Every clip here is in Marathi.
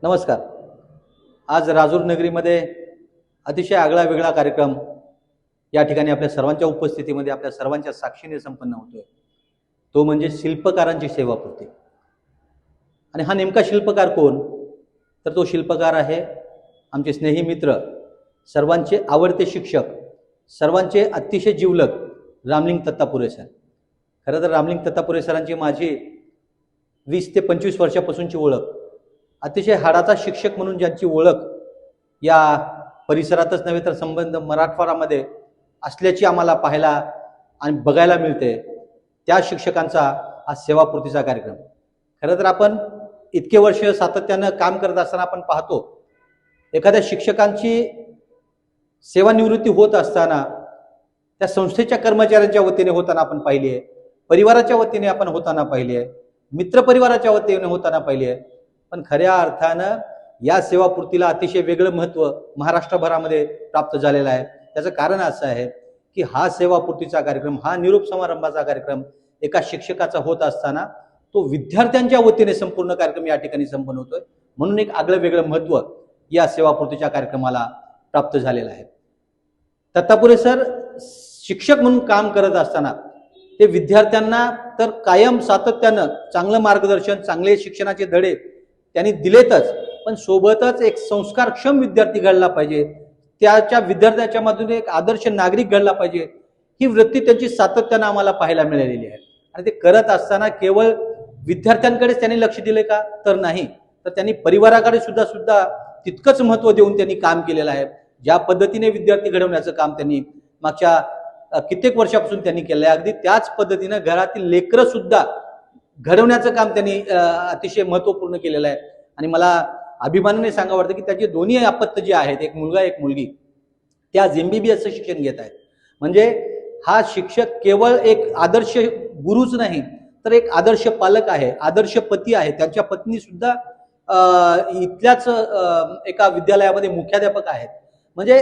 नमस्कार. आज राजूर नगरीमध्ये अतिशय आगळा वेगळा कार्यक्रम या ठिकाणी आपल्या सर्वांच्या उपस्थितीमध्ये आपल्या सर्वांच्या साक्षीने संपन्न होतोय. तो म्हणजे शिल्पकारांची सेवापूर्ती. आणि हा नेमका शिल्पकार कोण? तर तो शिल्पकार आहे आमचे स्नेही मित्र, सर्वांचे आवडते शिक्षक, सर्वांचे अतिशय जिवलग रामलिंग दत्तापुरे सर. खरं तर रामलिंग दत्तापुरे सरांची माझी 20 ते 25 वर्षापासूनची ओळख, अतिशय हाडाचा शिक्षक म्हणून ज्यांची ओळख या परिसरातच नव्हे तर संबंध मराठवाड्यामध्ये असल्याची आम्हाला पाहायला आणि बघायला मिळते, त्या शिक्षकांचा हा सेवापूर्तीचा कार्यक्रम. खरं तर आपण इतके वर्ष सातत्यानं काम करत असताना आपण पाहतो, एखाद्या शिक्षकांची सेवानिवृत्ती होत असताना त्या संस्थेच्या कर्मचाऱ्यांच्या वतीने होताना आपण पाहिली आहे, परिवाराच्या वतीने आपण होताना पाहिली आहे, मित्रपरिवाराच्या वतीने होताना पाहिली आहे. पण खऱ्या अर्थानं या सेवापूर्तीला अतिशय वेगळं महत्त्व महाराष्ट्रभरामध्ये प्राप्त झालेलं आहे. त्याचं कारण असं आहे की हा सेवापूर्तीचा कार्यक्रम, हा निरोप समारंभाचा कार्यक्रम एका शिक्षकाचा होत असताना तो विद्यार्थ्यांच्या वतीने संपूर्ण कार्यक्रम या ठिकाणी संपन्न होतोय. म्हणून एक आगळं वेगळं महत्त्व या सेवापूर्तीच्या कार्यक्रमाला प्राप्त झालेलं आहे. दत्तापुरे सर शिक्षक म्हणून काम करत असताना ते विद्यार्थ्यांना तर कायम सातत्यानं चांगलं मार्गदर्शन, चांगले शिक्षणाचे धडे त्यांनी दिलेतच, पण सोबतच एक संस्कारक्षम विद्यार्थी घडला पाहिजे, त्याच्या विद्यार्थ्याच्या मधून एक आदर्श नागरिक घडला पाहिजे, ही वृत्ती त्यांची सातत्यानं आम्हाला पाहायला मिळालेली आहे. आणि ते करत असताना केवळ विद्यार्थ्यांकडेच त्यांनी लक्ष दिले का? तर नाही, तर त्यांनी परिवाराकडे सुद्धा तितकंच महत्त्व देऊन त्यांनी काम केलेलं आहे. ज्या पद्धतीने विद्यार्थी घडवण्याचं काम त्यांनी मागच्या कित्येक वर्षापासून त्यांनी केलं आहे, अगदी त्याच पद्धतीनं घरातील लेकरं सुद्धा घडवण्याचं काम त्यांनी अतिशय महत्त्वपूर्ण केलेलं आहे. आणि मला अभिमानाने सांगावं वाटतं की त्याचे दोन्ही अपत्य जे आहेत, एक मुलगा एक मुलगी, त्या MBBS शिक्षण घेत आहेत. म्हणजे हा शिक्षक केवळ एक आदर्श गुरुच नाही, तर एक आदर्श पालक आहे, आदर्श पती आहे. त्यांच्या पत्नी सुद्धा इथल्याच एका विद्यालयामध्ये मुख्याध्यापक आहेत. म्हणजे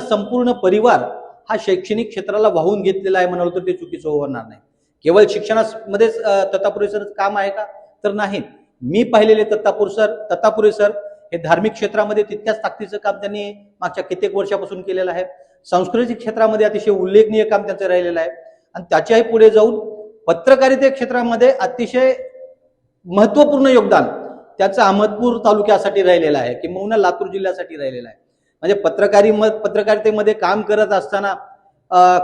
संपूर्ण परिवार हा शैक्षणिक क्षेत्राला वाहून घेतलेला आहे म्हणाल तर ते चुकीचं होणार नाही. केवळ शिक्षणामध्येच दत्तापुरे सर काम आहे का? तर नाही. मी पाहिलेले दत्तापुरे सर हे धार्मिक क्षेत्रामध्ये तितक्याच ताकदीचं काम त्यांनी मागच्या कित्येक वर्षापासून केलेलं आहे. सांस्कृतिक क्षेत्रामध्ये अतिशय उल्लेखनीय काम त्यांचं राहिलेलं आहे. आणि त्याच्याही पुढे जाऊन पत्रकारिते क्षेत्रामध्ये अतिशय महत्त्वपूर्ण योगदान त्याचं अहमदपूर तालुक्यासाठी राहिलेलं आहे, किंवा लातूर जिल्ह्यासाठी राहिलेलं आहे. म्हणजे पत्रकारितेमध्ये काम करत असताना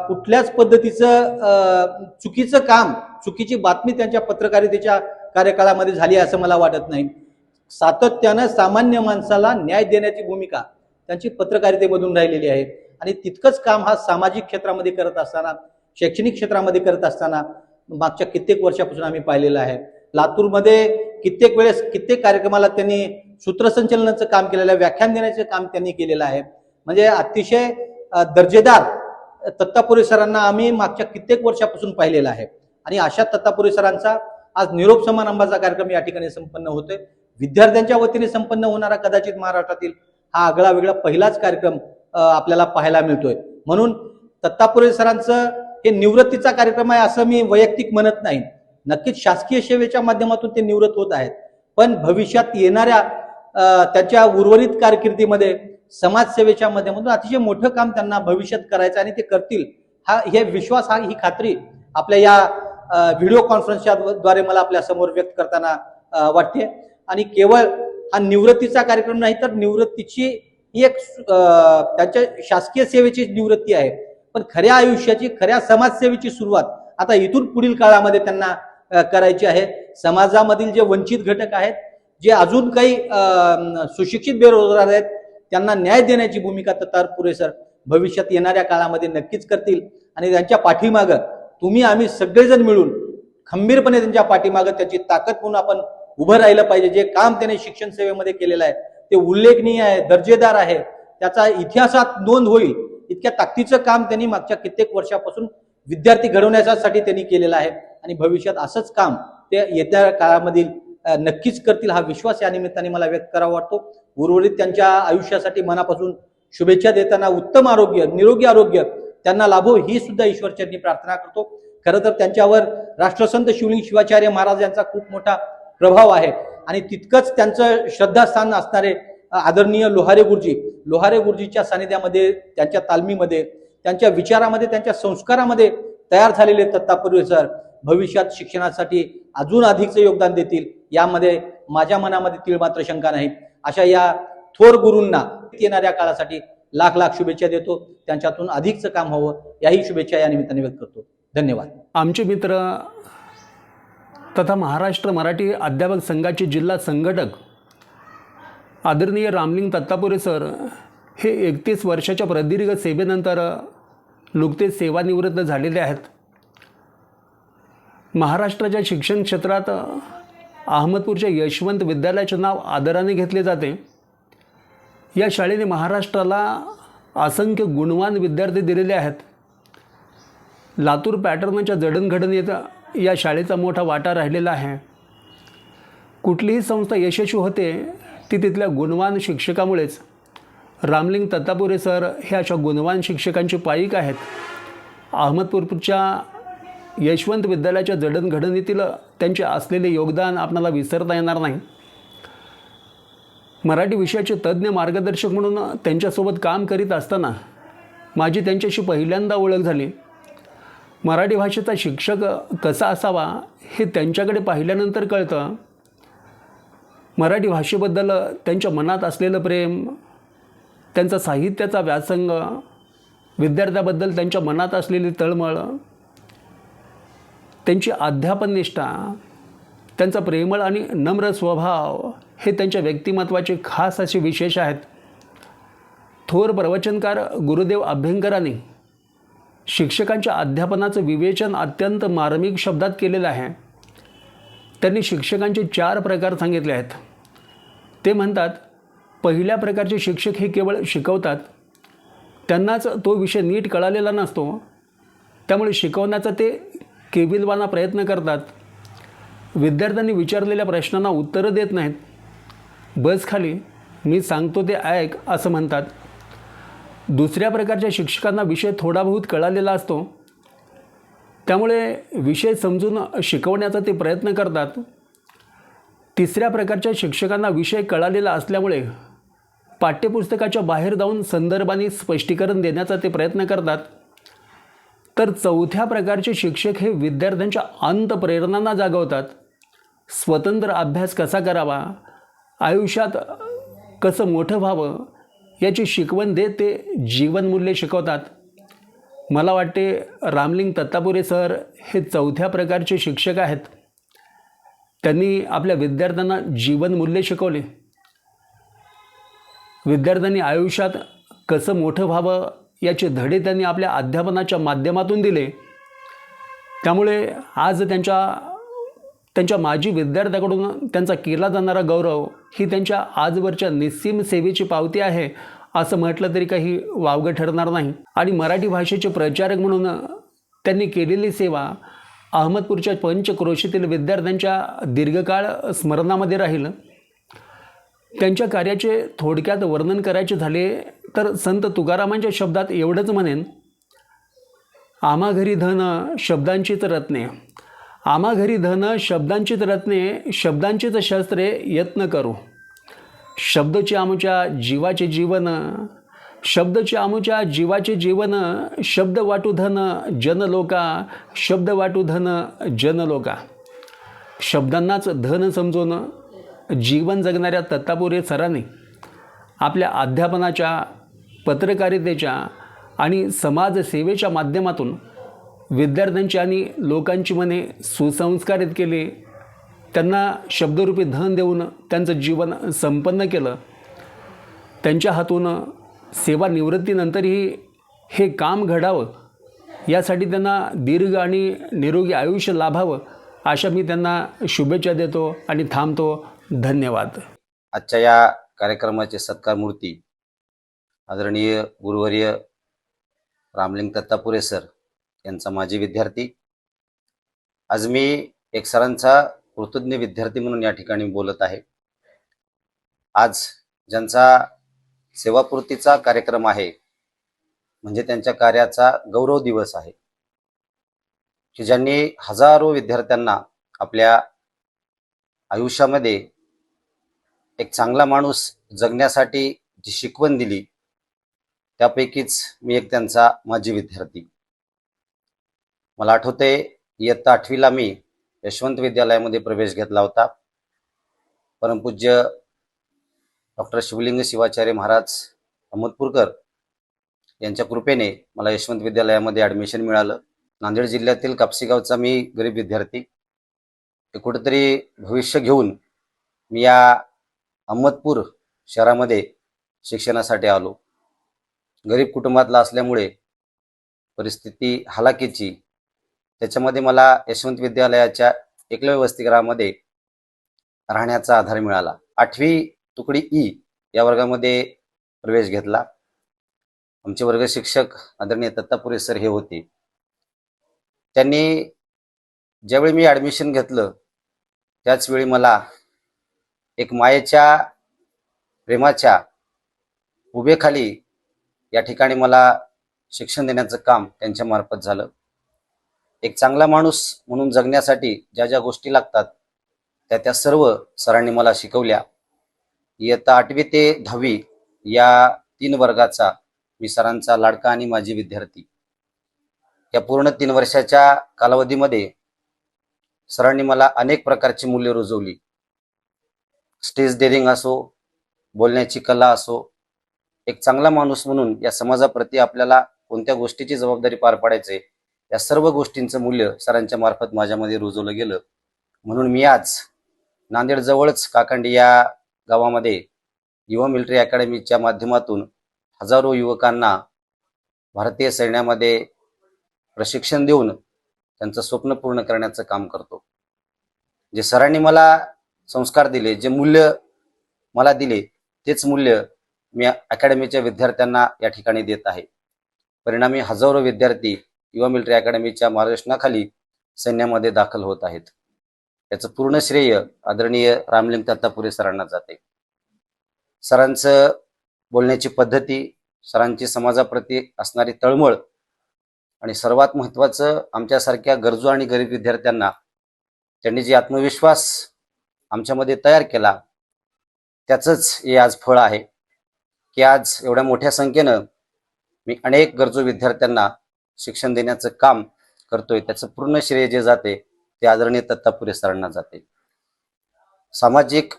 कुठल्याच पद्धतीचं चुकीचं काम, चुकीची बातमी त्यांच्या पत्रकारितेच्या कार्यकाळामध्ये झाली असं मला वाटत नाही. सातत्यानं सामान्य माणसाला न्याय देण्याची भूमिका त्यांची पत्रकारितेमधून राहिलेली आहे. आणि तितकंच काम हा सामाजिक क्षेत्रामध्ये करत असताना, शैक्षणिक क्षेत्रामध्ये करत असताना मागच्या कित्येक वर्षापासून आम्ही पाहिलेलं आहे. लातूरमध्ये कित्येक कार्यक्रमाला त्यांनी सूत्रसंचलनाचं काम केलेलं आहे, व्याख्यान देण्याचं काम त्यांनी केलेलं आहे. म्हणजे अतिशय दर्जेदार दत्तापुरे सरांना आम्ही मागच्या कित्येक वर्षापासून पाहिलेला आहे. आणि अशा दत्तापुरे सरांचा आज निरोप समारंभाचा कार्यक्रम या ठिकाणी संपन्न होतोय. विद्यार्थ्यांच्या वतीने संपन्न होणारा कदाचित महाराष्ट्रातील हा आगळा वेगळा पहिलाच कार्यक्रम आपल्याला पाहायला मिळतोय. म्हणून दत्तापुरे सरांचं हे निवृत्तीचा कार्यक्रम आहे असं मी वैयक्तिक म्हणत नाही. नक्कीच शासकीय सेवेच्या माध्यमातून ते निवृत्त होत आहेत, पण भविष्यात येणाऱ्या त्यांच्या उर्वरित कारकिर्दीमध्ये समाजसेवेच्या माध्यमातून अतिशय मोठं काम त्यांना भविष्यात करायचं आणि ते करतील, हे विश्वास, ही खात्री आपल्या या व्हिडिओ कॉन्फरन्सच्या द्वारे मला आपल्या समोर व्यक्त करताना वाटते. आणि केवळ हा निवृत्तीचा कार्यक्रम नाही, तर निवृत्तीची ही एक त्यांच्या शासकीय सेवेची निवृत्ती आहे, पण खऱ्या आयुष्याची, खऱ्या समाजसेवेची सुरुवात आता इथून पुढील काळामध्ये त्यांना करायची आहे. समाजामधील जे वंचित घटक आहेत, जे अजून काही सुशिक्षित बेरोजगार आहेत, त्यांना न्याय देण्याची भूमिका दत्तापुरे सर भविष्यात येणाऱ्या काळामध्ये नक्कीच करतील. आणि त्यांच्या पाठीमागं तुम्ही आम्ही सगळेजण मिळून खंबीरपणे त्यांच्या पाठीमागं त्याची ताकद म्हणून आपण उभं राहिलं पाहिजे. जे काम त्याने शिक्षण सेवेमध्ये केलेलं आहे ते उल्लेखनीय आहे, दर्जेदार आहे, त्याचा इतिहासात नोंद होईल इतक्या ताकदीचं काम त्यांनी मागच्या कित्येक वर्षापासून विद्यार्थी घडवण्यासाठी त्यांनी केलेलं आहे. आणि भविष्यात असंच काम ते येत्या काळामधील नक्कीच करतील, हा विश्वास या निमित्ताने मला व्यक्त करावा वाटतो. उर्वरित त्यांच्या आयुष्यासाठी मनापासून शुभेच्छा देताना उत्तम आरोग्य, निरोगी आरोग्य त्यांना लाभो ही सुद्धा ईश्वरचरणी प्रार्थना करतो. खरं तर त्यांच्यावर राष्ट्रसंत शिवलिंग शिवाचार्य महाराज यांचा खूप मोठा प्रभाव आहे आणि तितकंच त्यांचं श्रद्धास्थान असणारे आदरणीय लोहारे गुरुजीच्या सानिध्यामध्ये, त्यांच्या तालमीमध्ये, त्यांच्या विचारामध्ये, त्यांच्या संस्कारामध्ये तयार झालेले दत्तापूर्वे सर भविष्यात शिक्षणासाठी अजून अधिकचं योगदान देतील यामध्ये माझ्या मनामध्ये तीळ मात्र शंका नाही. अशा या थोर गुरूंना येणाऱ्या काळासाठी लाख लाख शुभेच्छा देतो. त्यांच्यातून अधिकचं काम व्हावं याही शुभेच्छा या निमित्ताने व्यक्त करतो. धन्यवाद. आमचे मित्र तथा महाराष्ट्र मराठी अध्यापक संघाचे जिल्हा संघटक आदरणीय रामलिंग दत्तापुरे सर हे 31 वर्षाच्या प्रदीर्घ सेवेनंतर नुकतेच सेवानिवृत्त झालेले आहेत. महाराष्ट्राच्या शिक्षण क्षेत्रात अहमदपूरच्या यशवंत विद्यालयाचे नाव आदराने घेतले जाते. या शाळेने महाराष्ट्राला असंख्य गुणवान विद्यार्थी दिलेले आहेत. लातूर पॅटर्नच्या जडणघडणीत या शाळेचा मोठा वाटा राहिलेला आहे. कुठलीही संस्था यशस्वी होते ती तिथल्या गुणवान शिक्षकामुळेच. रामलिंग दत्तापुरे सर हे अशा गुणवान शिक्षकांचे पाईक आहेत. अहमदपूरच्या यशवंत विद्यालयाच्या जडणघडणीतील त्यांचे असलेले योगदान आपल्याला विसरता येणार नाही. मराठी विषयाचे तज्ज्ञ मार्गदर्शक म्हणून त्यांच्यासोबत काम करीत असताना माझी त्यांच्याशी पहिल्यांदा ओळख झाली. मराठी भाषेचा शिक्षक कसा असावा हे त्यांच्याकडे पाहिल्यानंतर कळतं. मराठी भाषेबद्दल त्यांच्या मनात असलेलं प्रेम, त्यांचा साहित्याचा व्यासंग, विद्यार्थ्याबद्दल त्यांच्या मनात असलेली तळमळ, त्यांची अध्यापननिष्ठा, त्यांचा प्रेमळ आणि नम्र स्वभाव हे त्यांच्या व्यक्तिमत्वाचे खास असे विशेष आहेत. थोर प्रवचनकार गुरुदेव अभ्यंकरांनी शिक्षकांच्या अध्यापनाचं विवेचन अत्यंत मार्मिक शब्दात केलेलं आहे. त्यांनी शिक्षकांचे 4 प्रकार सांगितले आहेत. ते म्हणतात, पहिल्या प्रकारचे शिक्षक हे केवळ शिकवतात, त्यांनाच तो विषय नीट कळालेला नसतो, त्यामुळे शिकवण्याचा ते केविलवाना प्रयत्न करतात. विद्यार्थ्यांनी विचारलेल्या प्रश्नांना उत्तरं देत नाहीत. बस खाली, मी सांगतो ते ऐक असं म्हणतात. दुसऱ्या प्रकारच्या शिक्षकांना विषय थोडा बहुत कळालेला असतो, त्यामुळे विषय समजून शिकवण्याचा ते प्रयत्न करतात. तिसऱ्या प्रकारच्या शिक्षकांना विषय कळालेला असल्यामुळे पाठ्यपुस्तकाच्या बाहेर जाऊन संदर्भाने स्पष्टीकरण देण्याचा ते प्रयत्न करतात. तर चौथ्या प्रकारचे शिक्षक हे विद्यार्थ्यांच्या अंतःप्रेरणांना जागवतात. स्वतंत्र अभ्यास कसा करावा, आयुष्यात कसं मोठं व्हावं याची शिकवण देत ते जीवनमूल्ये शिकवतात. मला वाटते रामलिंग दत्तापुरे सर हे चौथ्या प्रकारचे शिक्षक आहेत. त्यांनी आपल्या विद्यार्थ्यांना जीवनमूल्ये शिकवले. विद्यार्थ्यांनी आयुष्यात कसं मोठं व्हावं याचे धडे त्यांनी आपल्या अध्यापनाच्या माध्यमातून दिले. त्यामुळे आज त्यांच्या माजी विद्यार्थ्याकडून त्यांचा केला जाणारा गौरव ही त्यांच्या आजवरच्या निस्सीम सेवेची पावती आहे असं म्हटलं तरी काही वावगं ठरणार नाही. आणि मराठी भाषेचे प्रचारक म्हणून त्यांनी केलेली सेवा अहमदपूरच्या पंचक्रोशीतील विद्यार्थ्यांच्या दीर्घकाळ स्मरणामध्ये राहील. त्यांच्या कार्याचे थोडक्यात वर्णन करायचे झाले तर संत तुकारामांच्या शब्दात एवढंच म्हणेन, आम्हा घरी धन शब्दांचीच रत्ने, आम्हा घरी धन शब्दांचीच रत्ने, शब्दांचीच शस्त्रे यत्न करू. शब्दचे आमुच्या जीवाचे जीवन, शब्दचे आमुच्या जीवाचे जीवन, शब्द वाटू धन जनलोका, शब्द वाटू धन जनलोका. शब्दांनाच धन समजून जीवन जगणाऱ्या दत्तापुरे सरांनी आपल्या अध्यापनाच्या, पत्रकारितेच्या आणि समाजसेवेच्या माध्यमातून विद्यार्थ्यांची आणि लोकांची मने सुसंस्कारित केली. त्यांना शब्दरूपी धन देऊन त्यांचं जीवन संपन्न केलं. त्यांच्या हातून सेवानिवृत्तीनंतरही हे काम घडावं यासाठी त्यांना दीर्घ आणि निरोगी आयुष्य लाभावं अशा मी त्यांना शुभेच्छा देतो आणि थांबतो. धन्यवाद. आजच्या या कार्यक्रमाचे सत्कार मूर्ती आदरणीय गुरुवर्य रामलिंग दत्तापुरे सर यांचा माजी विद्यार्थी. आज मी एक सरांचा कृतज्ञ विद्यार्थी म्हणून या ठिकाणी बोलत आहे. आज ज्यांचा सेवापूर्तीचा कार्यक्रम आहे म्हणजे त्यांच्या कार्याचा गौरव दिवस आहे की ज्यांनी हजारो विद्यार्थ्यांना आपल्या आयुष्यामध्ये एक चांगला माणूस जगण्यासाठी जी शिकवण दिली त्यापैकीच मी एक त्यांचा माजी विद्यार्थी. मला आठवते इयत्ता 8वीला मी यशवंत विद्यालयामध्ये प्रवेश घेतला होता. परमपूज्य डॉक्टर शिवलिंग शिवाचार्य महाराज अहमदपूरकर यांच्या कृपेने मला यशवंत विद्यालयामध्ये ॲडमिशन मिळालं. नांदेड जिल्ह्यातील कापसीगावचा मी गरीब विद्यार्थी. ते कुठेतरी भविष्य घेऊन मी या अहमदपूर शहरामध्ये शिक्षणासाठी आलो. गरीब कुटुंबातला असल्यामुळे परिस्थिती हालाकीची, त्याच्यामध्ये मला यशवंत विद्यालयाच्या एकलव्य वसतिगृहामध्ये राहण्याचा आधार मिळाला. 8वी तुकडी ई या वर्गामध्ये प्रवेश घेतला. आमचे वर्ग शिक्षक आदरणीय दत्तापुरे सर हे होते. त्यांनी ज्यावेळी मी ॲडमिशन घेतलं त्याचवेळी मला एक मायेच्या प्रेमाच्या उभेखाली या ठिकाणी मला शिक्षण देण्याचं काम त्यांच्या मार्फत झालं. एक चांगला माणूस म्हणून जगण्यासाठी ज्या ज्या गोष्टी लागतात त्या सर्व सरांनी मला शिकवल्या. इयत्ता 8वी ते 10वी या 3 वर्गाचा मी सरांचा लाडका आणि माजी विद्यार्थी. या पूर्ण 3 वर्षाच्या कालावधीमध्ये सरांनी मला अनेक प्रकारची मूल्य रुजवली. स्टेज डेअरिंग असो, बोलण्याची कला असो, एक चांगला माणूस म्हणून या समाजाप्रती आपल्याला कोणत्या गोष्टीची जबाबदारी पार पाडायचे, या सर्व गोष्टींचं मूल्य सरांच्या मार्फत माझ्यामध्ये रुजवलं गेलं. म्हणून मी आज नांदेड जवळच काकंडी या गावामध्ये युवा मिलिटरी अकॅडमीच्या माध्यमातून हजारो युवकांना भारतीय सैन्यामध्ये प्रशिक्षण देऊन त्यांचं स्वप्न पूर्ण करण्याचं काम करतो. जे सरांनी मला संस्कार दिले, जे मूल्य मला दिले, तेच मूल्य मी अकॅडमीच्या विद्यार्थ्यांना या ठिकाणी देत आहे. परिणामी हजारो विद्यार्थी युवा मिलिटरी अकॅडमीच्या मार्गदर्शनाखाली सैन्यामध्ये दाखल होत आहेत. याचं पूर्ण श्रेय आदरणीय रामलिंग दत्तापुरे सरांना जाते. सरांचं बोलण्याची पद्धती, सरांची समाजाप्रती असणारी तळमळ आणि सर्वात महत्त्वाचं आमच्यासारख्या गरजू आणि गरीब विद्यार्थ्यांना त्यांनी जे आत्मविश्वास आमच्यामध्ये तयार केला त्याचंच हे आज फळ आहे की आज एवढ्या मोठ्या संख्येनं मी अनेक गरजू विद्यार्थ्यांना शिक्षण देण्याचं काम करतोय. त्याचं पूर्ण श्रेय जे जाते ते आदरणीय दत्तापुरे सरांना जाते. सामाजिक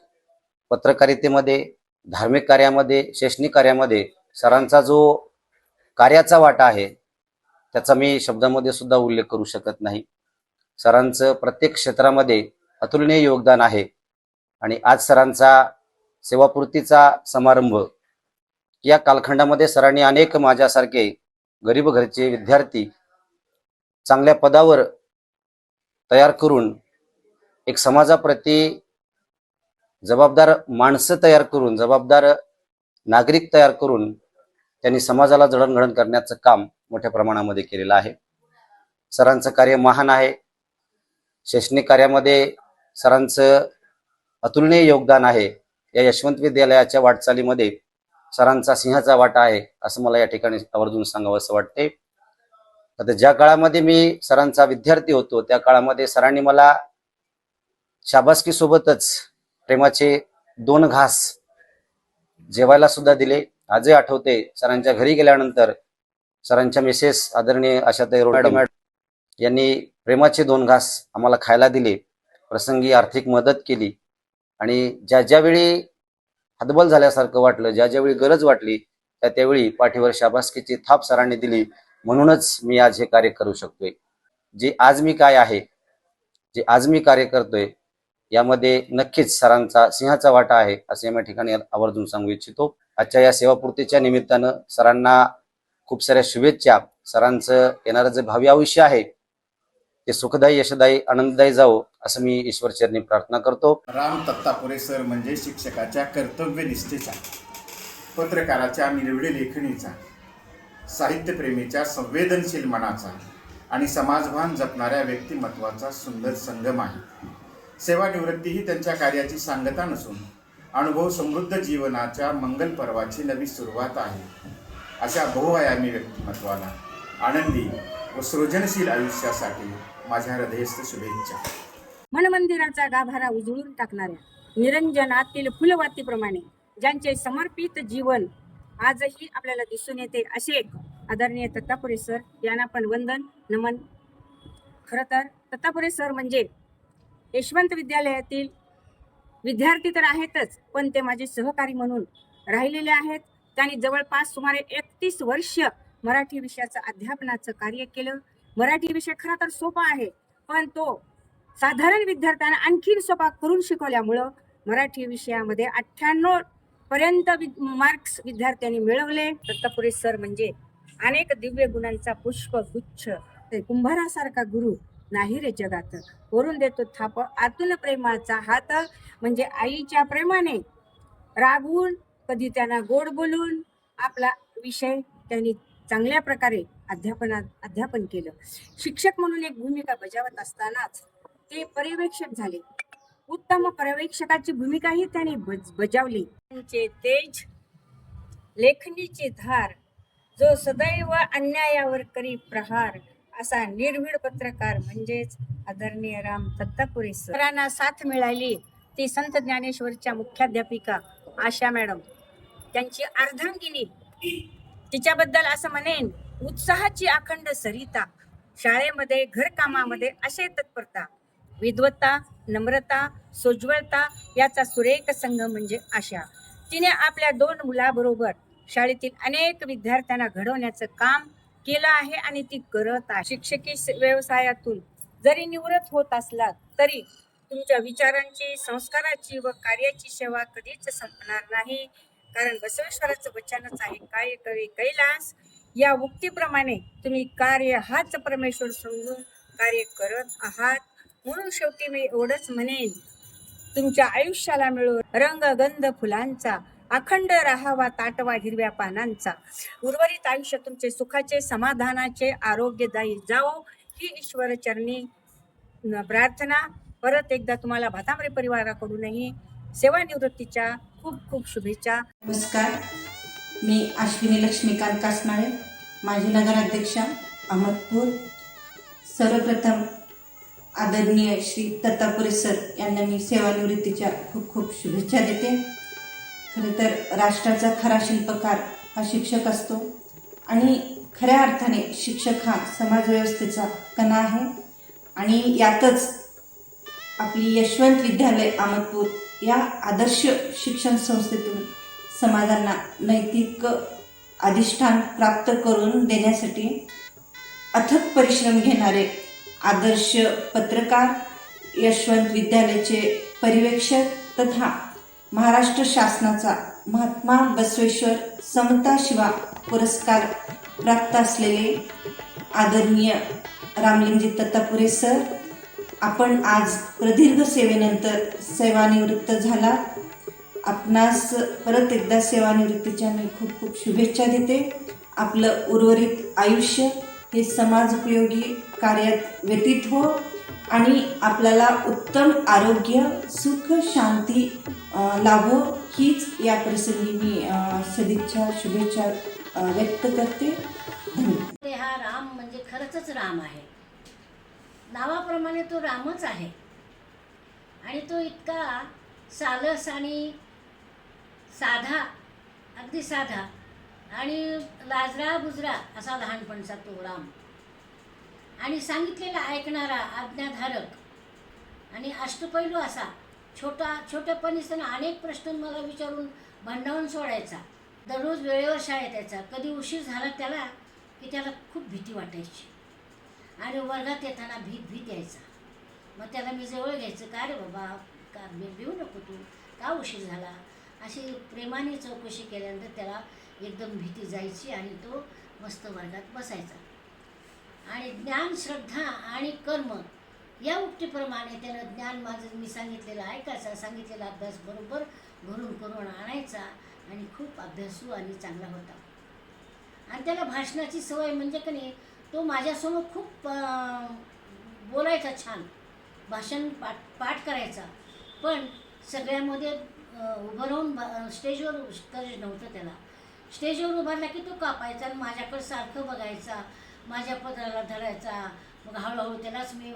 पत्रकारितेमध्ये, धार्मिक कार्यामध्ये, शैक्षणिक कार्यामध्ये सरांचा जो कार्याचा वाटा आहे त्याचा मी शब्दामध्ये सुद्धा उल्लेख करू शकत नाही. सरांचं प्रत्येक क्षेत्रामध्ये अतुलनीय योगदान आहे आणि आज सरांचा सेवापूर्तीचा समारंभ या कालखंडामध्ये सरांनी अनेक माझ्यासारखे गरीब घरचे विद्यार्थी चांगल्या पदावर तयार करून एक समाजाप्रती जबाबदार माणसं तयार करून, जबाबदार नागरिक तयार करून त्यांनी समाजाला जडणघडण करण्याचं काम मोठ्या प्रमाणामध्ये केलेलं आहे. सरांचं कार्य महान आहे. शैक्षणिक कार्यामध्ये सरांचं अतुलनीय योगदान आहे. या यशवंत विद्यालयाच्या वाटचालीमध्ये सरांचा सिंहाचा वाटा आहे असं मला या ठिकाणी आवर्जून सांगावं असं वाटते. आता ज्या काळामध्ये मी सरांचा विद्यार्थी होतो त्या काळामध्ये सरांनी मला शाबासकी सोबतच प्रेमाचे 2 घास जेवायला सुद्धा दिले. आजही आठवते सरांच्या घरी गेल्यानंतर सरांच्या मिसेस आदरणीय आशाताई रोडे मॅडम यांनी प्रेमाचे 2 घास आम्हाला खायला दिले. प्रसंगी आर्थिक मदत केली आणि ज्या ज्यावेळी हतबल झाल्यासारखं वाटलं, ज्या ज्यावेळी गरज वाटली त्यावेळी पाठीवर शाबासकीची थाप सरांनी दिली. म्हणूनच मी आज हे कार्य करू शकतोय. जे आज मी काय आहे, जे आज मी कार्य करतोय यामध्ये नक्कीच सरांचा सिंहाचा वाटा आहे असे या ठिकाणी आवर्जून सांगू इच्छितो. आजच्या या सेवापूर्तीच्या निमित्तानं सरांना खूप साऱ्या शुभेच्छा. सरांचं येणारं जे भावी आयुष्य आहे ते सुखदायी, यशदायी, आनंददायी जावो असं मी ईश्वरचरणी प्रार्थना करतो. राम दत्तापुरे सर म्हणजे शिक्षकाच्या कर्तव्यनिष्ठेचा, पत्रकाराच्या निरवडी लेखणीचा, साहित्यप्रेमीच्या संवेदनशील मनाचा आणि समाजभान जपणाऱ्या व्यक्तिमत्वाचा सुंदर संगम आहे. सेवानिवृत्ती ही त्यांच्या कार्याची सांगता नसून अनुभव समृद्ध जीवनाच्या मंगल पर्वाची नवी सुरुवात आहे. अशा बहुआयामी व्यक्तिमत्वाला आनंदी व सृजनशील आयुष्यासाठी माझ्या हृदयस्थ शुभेच्छा. मनमंदिराचा गाभारा उजळून टाकणाऱ्या निरंजनातील फुलवातीप्रमाणे ज्यांचे समर्पित जीवन आजही आपल्याला दिसून येते असे आदरणीय दत्तापुरे सर यांना पण वंदन नमन. खरं तर दत्तापुरे सर म्हणजे यशवंत विद्यालयातील विद्यार्थी तर आहेतच, पण ते माझे सहकारी म्हणून राहिलेले आहेत. त्यांनी जवळपास सुमारे 31 वर्ष मराठी विषयाचं अध्यापनाचं कार्य केलं. मराठी विषय खरा तर सोपा आहे, पण तो साधारण विद्यार्थ्यांना आणखीन सोपा करून शिकवल्यामुळं मराठी विषयामध्ये 98 पर्यंत मार्क्स विद्यार्थ्यांनी मिळवले. दत्तापुरे सर म्हणजे अनेक दिव्य गुणांचा पुष्पगुच्छ, ते कुंभारासारखा गुरु नाही रे जगात, वरून देतो थाप आतून प्रेमाचा हात. म्हणजे आईच्या प्रेमाने रागवून, कधी त्यांना गोड बोलून आपला विषय त्यांनी चांगल्या प्रकारे अध्यापन केलं. शिक्षक म्हणून एक भूमिका बजावत असतानाच ते पर्यवेक्षक झाले. उत्तम पर्यवेक्षकाची भूमिकाही त्यांनी बजावली. त्यांचे तेज, लेखणीची धार, जो सदैव अन्यायावर करी प्रहार, असा निर्भीड पत्रकार म्हणजेच आदरणीय राम दत्तापुरे सरांना साथ मिळाली ती संत ज्ञानेश्वरच्या मुख्याध्यापिका आशा मॅडम. त्यांची अर्धांगिनी, तिच्याबद्दल असं म्हणेन, उत्साहाची अखंड सरिता, शाळेमध्ये घरकामामध्ये असे तत्परता, विद्वत्ता, नम्रता, सोज्वळता याचा सुरेख संघ म्हणजे आशा. तिने आपल्या 2 मुलाबरोबर शाळेतील अनेक विद्यार्थ्यांना घडवण्याचं काम केलं आहे आणि ती करत आहे. शिक्षकी व्यवसायातून जरी निवृत्त होत असलात तरी तुमच्या विचारांची, संस्काराची व कार्याची सेवा कधीच संपणार नाही. कारण बसवेश्वराचं वचनच आहे, काय कवे कैलास. या उक्तीप्रमाणे तुम्ही कार्य हाच परमेश्वर समजून कार्य करत आहात. म्हणून शेवटी मी एवढंच म्हणेन, तुमच्या आयुष्याला मिळून रंग गंध फुलांचा, अखंड राहावा ताटवा हिरव्या पानांचा. उर्वरित आयुष्य तुमचे सुखाचे, समाधानाचे, आरोग्यदायी जाओ ही ईश्वर चरणी प्रार्थना. परत एकदा तुम्हाला भातांबरे परिवाराकडूनही सेवानिवृत्तीच्या खूप खूप शुभेच्छा. नमस्कार, मी अश्विनी लक्ष्मीकांत कासनाळे, माजी नगराध्यक्षा अहमदपूर. सर्वप्रथम आदरणीय श्री दत्तापुरे सर यांना मी सेवानिवृत्तीच्या खूप खूप शुभेच्छा देते. खरं तर राष्ट्राचा खरा शिल्पकार हा शिक्षक असतो आणि खऱ्या अर्थाने शिक्षक हा समाजव्यवस्थेचा कणा आहे. आणि यातच आपली यशवंत विद्यालय अहमदपूर या आदर्श शिक्षण संस्थेतून समाजांना नैतिक अधिष्ठान प्राप्त करून देण्यासाठी अथक परिश्रम घेणारे आदर्श पत्रकार, यशवंत विद्यालयाचे पर्यवेक्षक तथा महाराष्ट्र शासनाचा महात्मा बसवेश्वर समता शिवा पुरस्कार प्राप्त असलेले आदरणीय रामलिंगजी दत्तापुरे सर, आपण आज प्रदीर्घ सेवेनंतर सेवानिवृत्त झाला. आपणास परत एकदा सेवानिवृत्तीच्या मी खूप खूप शुभेच्छा देते. आपलं उर्वरित आयुष्य हे समाजोपयोगी कार्यात व्यतीत हो आणि आपल्याला उत्तम आरोग्य, सुख, शांती लाभो हीच या प्रसंगी मी सदिच्छा शुभेच्छा व्यक्त करते. धन्यवाद. हा राम म्हणजे खरंच राम आहे. नावाप्रमाणे तो रामच आहे आणि तो इतका सालस आणि साधा, अगदी साधा आणि लाजरा बुजरा असा लहानपणचा तो राम. आणि सांगितलेला ऐकणारा, आज्ञाधारक आणि अष्टपैलू असा. छोट्यापणीच अनेक प्रश्न मला विचारून भांडावून सोडायचा. दररोज वेळेवर शाळेत यायचा. कधी उशीर झाला त्याला की त्याला खूप भीती वाटायची आणि वर्गात येताना भीत यायचा. मग त्याला मी जवळ घ्यायचं, का रे बाबा, का भिवू नको तू, का उशीर झाला, अशी प्रेमाने चौकशी केल्यानंतर त्याला एकदम भीती जायची आणि तो मस्त वर्गात बसायचा. आणि ज्ञान, श्रद्धा आणि कर्म या उक्तीप्रमाणे त्यानं ज्ञान माझं मी सांगितलेलं ऐकायचा, सांगितलेला अभ्यास बरोबर घरून करून आणायचा आणि खूप अभ्यासू आणि चांगला होता. आणि त्याला भाषणाची सवय म्हणजे का नाही, तो माझ्यासमोर खूप बोलायचा, छान भाषण पाठ करायचा. पण सगळ्यामध्ये उभं राहून स्टेजवर करेज नव्हतं त्याला. स्टेजवर उभारला की तो कापायचा आणि माझ्याकडे सारखं बघायचा, माझ्या पदराला धरायचा, मग हळूहळू त्यालाच मी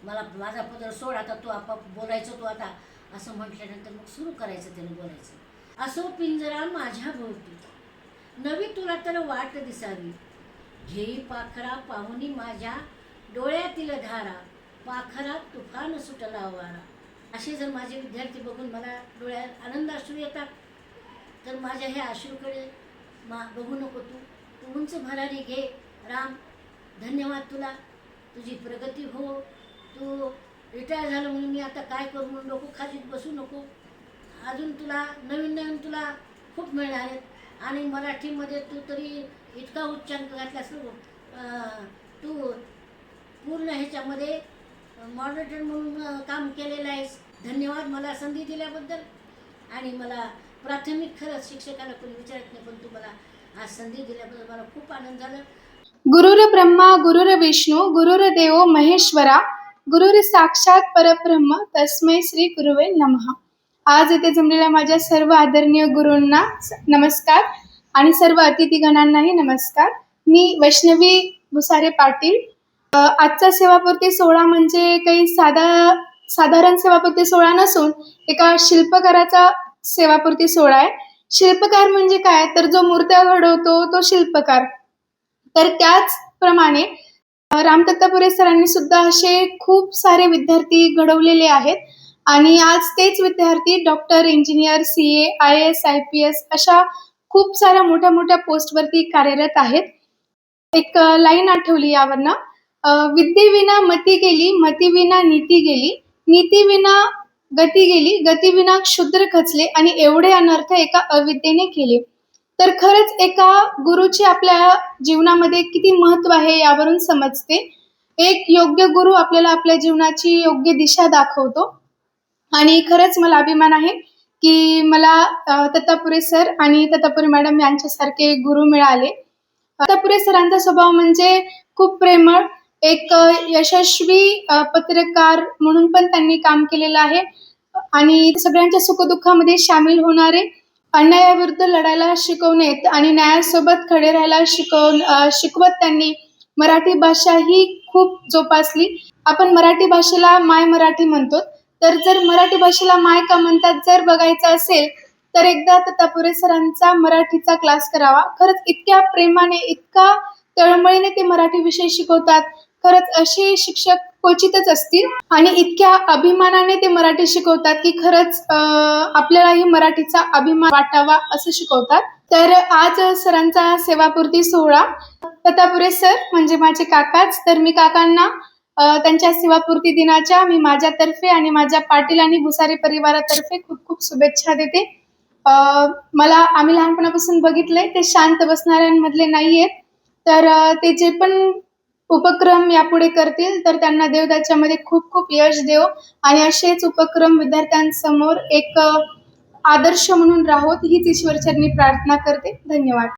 मला माझा पदर सोड, आता तू आपाप बोलायचं तू आता, असं म्हटल्यानंतर मग सुरू करायचं त्यानं बोलायचं. असो पिंजरा माझ्या भोवती, नवी तुला तर वाट दिसावी, घेई पाखरा पाहुणी माझ्या डोळ्यातील धारा, पाखरात तुफान सुटला वारा. असे जर माझे विद्यार्थी बघून मला डोळ्यात आनंद अश्रू येतात, तर माझ्या ह्या अश्रूकडे बघू नको तू उंच भरारी घे राम. धन्यवाद तुला, तुझी प्रगती हो. तू रिटायर झालं म्हणून मी आता काय करू म्हणून डोकं खालीत बसू नको. अजून तुला नवीन तुला खूप मिळणार आहेत. आणि मराठीमध्ये तू तरी इतका उच्चांक घातलास, तू पूर्ण ह्याच्यामध्ये मॉडरेटर म्हणून काम केलेलं आहेस. धन्यवाद मला संधी दिल्याबद्दल. आणि मला प्राथमिक खरंच शिक्षकाला कोणी विचारत नाही, पण तू मला आज संधी दिल्याबद्दल मला खूप आनंद झाला. गुरुर ब्रह्मा गुरुर विष्णू गुरुर्देव महेश्वरा गुरुर साक्षात परब्रह्म तस्मै श्री गुरुवे नमः. आज इथे जमलेल्या माझ्या सर्व आदरणीय गुरूंना नमस्कार आणि सर्व अतिथीगणांनाही नमस्कार. मी वैष्णवी भुसारे पाटील. आजचा सेवापूर्ती सोहळा म्हणजे काही साधारण सेवापूर्ती सोहळा नसून एका शिल्पकाराचा सेवापूर्ती सोहळा आहे. शिल्पकार म्हणजे काय, तर जो मूर्त्या घडवतो तो शिल्पकार. तर त्याचप्रमाणे राम दत्तापुरे सरांनी सुद्धा असे खूप सारे विद्यार्थी घडवलेले आहेत आणि आज तेच विद्यार्थी doctor, engineer, CA, IAS, IPS अशा खूप साऱ्या मोठ्या मोठ्या पोस्टवरती कार्यरत आहेत. एक लाईन आठवली यावरनं, विद्येविना मती गेली, मतीविना नीती गेली, नीतीविना गती गेली, गतीविना क्षुद्र खचले आणि एवढे अनर्थ एका अविद्येने केले. तर खरंच एका गुरुची आपल्या जीवनामध्ये किती महत्त्व आहे यावरून समजते. एक योग्य गुरु आपल्याला आपल्या जीवनाची योग्य दिशा दाखवतो आणि खरंच मला अभिमान आहे की मला दत्तापुरे सर आणि दत्तापुरे मॅडम यांच्यासारखे गुरु मिळाले. दत्तापुरे सरांचा स्वभाव म्हणजे खूप प्रेमळ, एक यशस्वी पत्रकार म्हणून पण त्यांनी काम केलेलं आहे आणि सगळ्यांच्या सुखदुःखामध्ये सामील होणारे, अन्यायाविरुद्ध लढायला शिकवणे आणि न्यायासोबत खडे राहायला शिकवत त्यांनी मराठी भाषा ही खूप जोपासली. आपण मराठी भाषेला माय मराठी म्हणतो, तर जर मराठी भाषेला माय का म्हणतात जर बघायचं असेल तर एकदा दत्तापुरे सरांचा मराठीचा क्लास करावा. खरंच इतक्या प्रेमाने, इतका तळमळीने ते मराठी विषय शिकवतात. खरंच असे शिक्षक क्वचितच असतील आणि इतक्या अभिमानाने ते मराठी शिकवतात की खरंच आपल्यालाही मराठीचा अभिमान वाटावा असं शिकवतात. तर आज सरांचा सेवापूर्ती सोहळा, दत्तापुरे सर म्हणजे माझे काकाच, तर मी काकांना त्यांच्या सेवापूर्ती दिनाच्या मी माझ्यातर्फे आणि माझ्या पाटील आणि भुसारे परिवारातर्फे खूप खूप शुभेच्छा देते. आम्ही लहानपणापासून बघितले ते शांत बसणाऱ्यांमधले नाही आहेत. तर ते जे पण उपक्रम यापुढे करतील तर त्यांना देव त्याच्यामध्ये खूप खूप यश देव आणि असेच उपक्रम विद्यार्थ्यांसमोर एक आदर्श म्हणून राहोत हीच ईश्वरचरणी प्रार्थना करते. धन्यवाद.